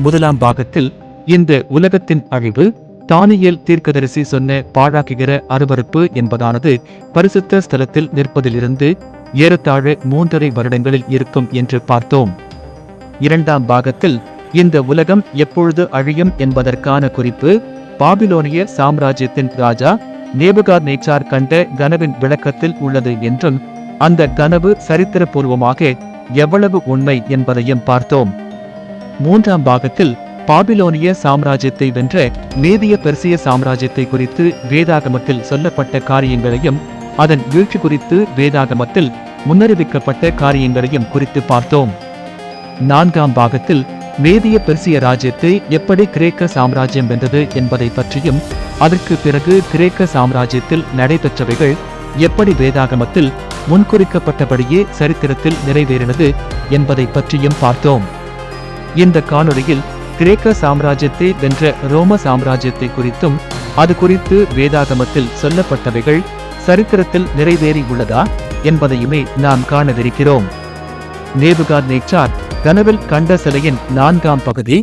முதலாம் பாகத்தில் இந்த உலகத்தின் அழிவு தானியேல் தீர்க்கதரிசி சொன்ன பாழாக்குகிற அருவருப்பு என்பதானது பரிசுத்த ஸ்தலத்தில் நிற்பதிலிருந்து ஏறத்தாழ 3.5 வருடங்களில் இருக்கும் என்று பார்த்தோம். இரண்டாம் பாகத்தில் இந்த உலகம் எப்பொழுது அழியும் என்பதற்கான குறிப்பு பாபிலோனிய சாம்ராஜ்யத்தின் ராஜா நேபுகாத்நேச்சார் கண்ட கனவின் விளக்கத்தில் உள்ளது என்றும் அந்த கனவு சரித்திரபூர்வமாக எவ்வளவு உண்மை என்பதையும் பார்த்தோம். மூன்றாம் பாகத்தில் பாபிலோனிய சாம்ராஜ்யத்தை வென்ற மேதிய பெர்சிய சாம்ராஜ்யத்தை குறித்து வேதாகமத்தில் சொல்லப்பட்ட காரியங்களையும் அதன் வீழ்ச்சி குறித்து வேதாகமத்தில் முன்னறிவிக்கப்பட்ட காரியங்களையும் குறித்து பார்த்தோம். நான்காம் பாகத்தில் மேதிய பெர்சிய ராஜ்யத்தை எப்படி கிரேக்க சாம்ராஜ்யம் வென்றது என்பதை பற்றியும் அதற்கு பிறகு கிரேக்க சாம்ராஜ்யத்தில் நடைபெற்றவைகள் எப்படி வேதாகமத்தில் முன்குறிக்கப்பட்டபடியே சரித்திரத்தில் நிறைவேறினது என்பதை பற்றியும் பார்த்தோம். இந்த காணொளியில் கிரேக்க சாம்ராஜ்யத்தை வென்ற ரோம சாம்ராஜ்யத்தை குறித்தும் அது குறித்து வேதாகமத்தில் சொல்லப்பட்டவைகள் சரித்திரத்தில் நிறைவேறி உள்ளதா என்பதையுமே நாம் காணவிருக்கிறோம். நேபுகாத்நேச்சார் கனவில் கண்ட சிலையின் 4ஆம் பகுதி.